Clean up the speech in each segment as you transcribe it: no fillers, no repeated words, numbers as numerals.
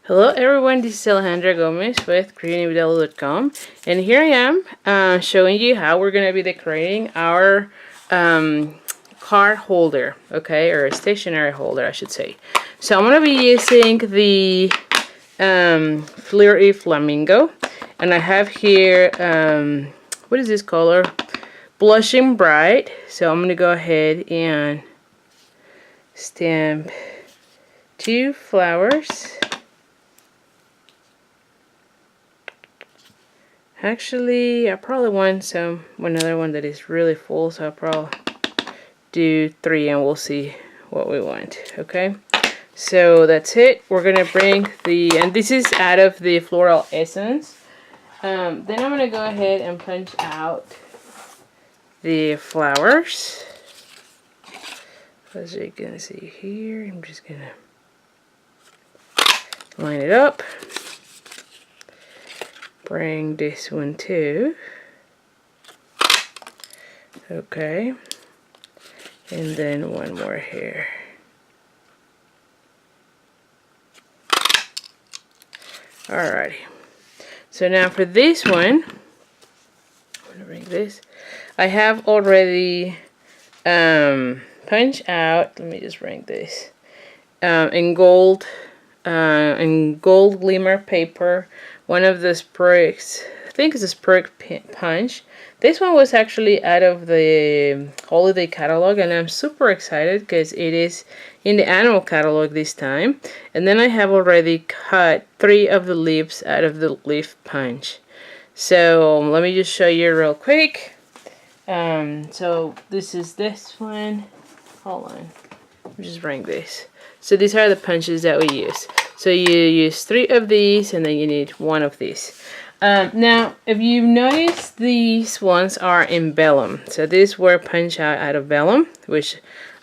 Hello everyone, this is Alejandra Gomez with creatingwithella.com, and here I am showing you how we're going to be decorating our card holder, okay, or a stationery holder I should say. So I'm going to be using the Floral Flamingo, and I have here, what is this color? Blushing Bright. So I'm going to go ahead and stamp 2 flowers. Actually, I probably want another one that is really full, so I'll probably do 3 and we'll see what we want. Okay, so that's it. We're gonna bring and this is out of the Floral Essence. Then I'm gonna go ahead and punch out the flowers. As you can see here, I'm just gonna line it up. Bring this one too. Okay, and then one more here. Alrighty, so now for this one, I'm gonna bring this. I have already punched out. Let me just bring this in gold glimmer paper. One of the sprigs, I think it's a sprig punch. This one was actually out of the holiday catalog, and I'm super excited because it is in the annual catalog this time. And then I have already cut 3 of the leaves out of the leaf punch. So let me just show you real quick. So this is this one. Hold on, let me just bring this. So these are the punches that we use. So you use 3 of these, and then you need 1 of these. Now, if you notice, these ones are in vellum. So these were punched out of vellum, which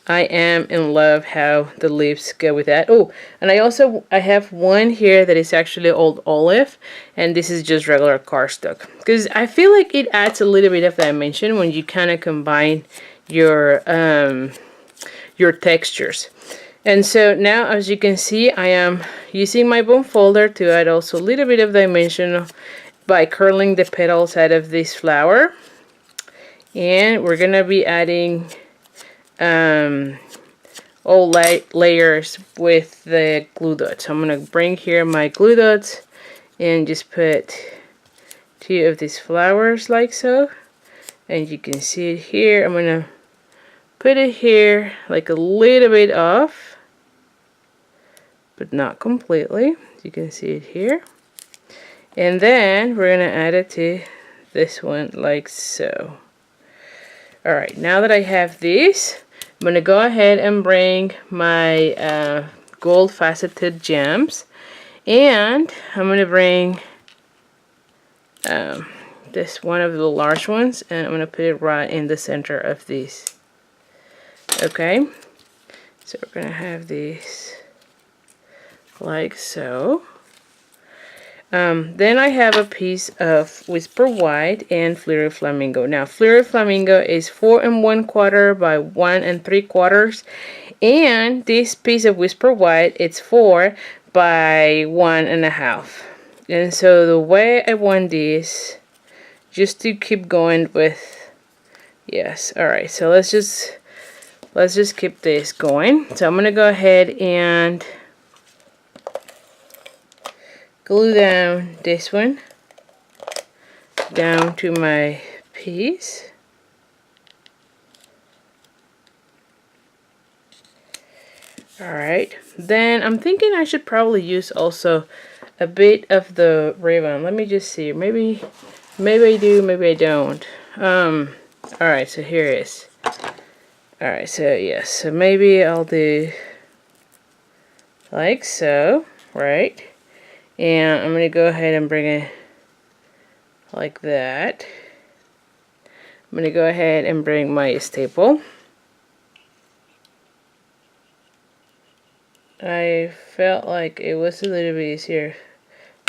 I am in love how the leaves go with that. Oh, and I have one here that is actually old olive, and this is just regular cardstock. Because I feel like it adds a little bit of dimension when you kind of combine your textures. And so now, as you can see, I am using my bone folder to add also a little bit of dimension by curling the petals out of this flower. And we're gonna be adding all layers with the glue dots. So I'm gonna bring here my glue dots and just put 2 of these flowers like so. And you can see it here. I'm gonna put it here like a little bit off, but not completely. You can see it here. And then we're gonna add it to this one like so. Alright, now that I have this, I'm gonna go ahead and bring my gold faceted gems, and I'm gonna bring this one of the large ones, and I'm gonna put it right in the center of these. Okay, so we're gonna have these like so. Then I have a piece of Whisper White and Floral Flamingo. Now, Floral Flamingo is 4 1/4 by 1 3/4, and this piece of Whisper White, it's 4 by 1 1/2. And so the way I want this, just to keep going with, yes, all right. So let's just keep this going. So I'm gonna go ahead and glue down this one down to my piece. Alright, then I'm thinking I should probably use also a bit of the ribbon. Let me just see, maybe I do, maybe I don't. Alright, so here it is. Alright, so yes, so maybe I'll do like so, right? And I'm going to go ahead and bring it like that. I'm going to go ahead and bring my staple. I felt like it was a little bit easier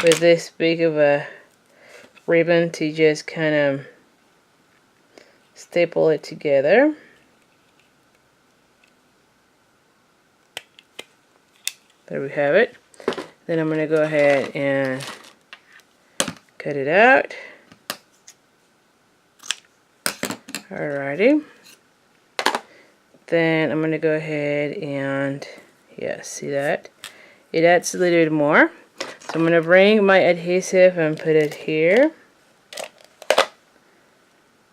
with this big of a ribbon to just kind of staple it together. There we have it. Then I'm going to go ahead and cut it out. Alrighty. Then I'm going to go ahead and, yeah, see that? It adds a little bit more. So I'm going to bring my adhesive and put it here.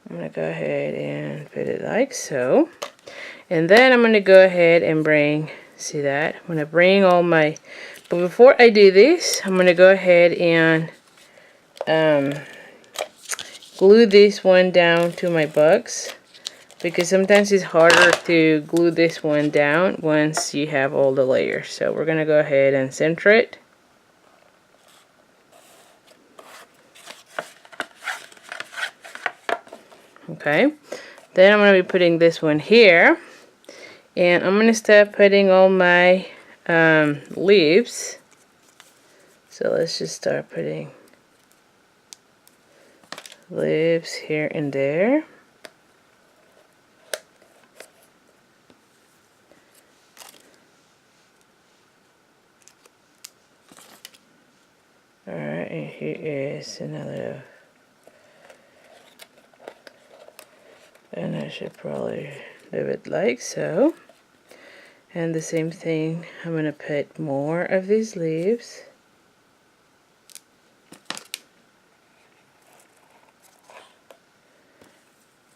I'm going to go ahead and put it like so. And then I'm going to go ahead and bring, see that? I'm going to bring all my, but before I do this, I'm going to go ahead and glue this one down to my box, because sometimes it's harder to glue this one down once you have all the layers. So we're going to go ahead and center it. Okay, then I'm going to be putting this one here, and I'm going to start putting all my leaves. So let's just start putting leaves here and there. Alright, and here is another. And I should probably leave it like so. And the same thing, I'm going to put more of these leaves.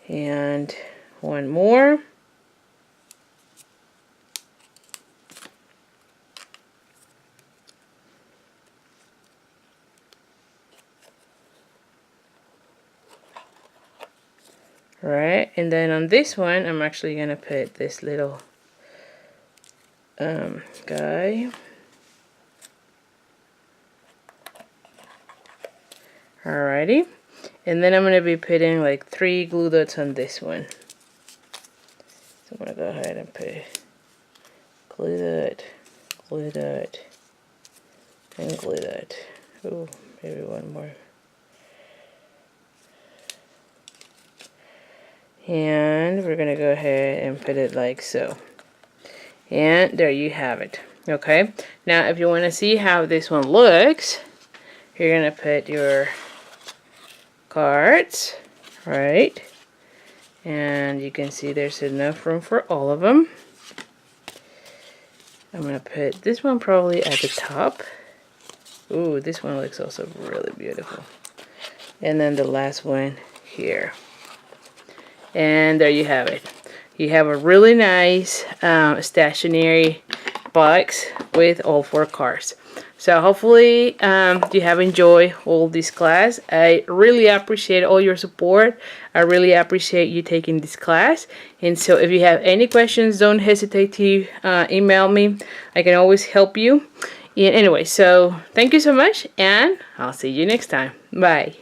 And one more. Right, and then on this one, I'm actually going to put this little guy. Alrighty, and then I'm going to be putting like 3 glue dots on this one. So I'm going to go ahead and put glue dot, and glue dot. Oh, maybe one more. And we're going to go ahead and put it like so. And there you have it. Okay, now if you want to see how this one looks, you're going to put your cards, right? And you can see there's enough room for all of them. I'm going to put this one probably at the top. Ooh, this one looks also really beautiful. And then the last one here. And there you have it. You have a really nice stationery box with all 4 cards. So hopefully you have enjoyed all this class. I really appreciate all your support. I really appreciate you taking this class. And so if you have any questions, don't hesitate to email me. I can always help you. And anyway, so thank you so much, and I'll see you next time. Bye.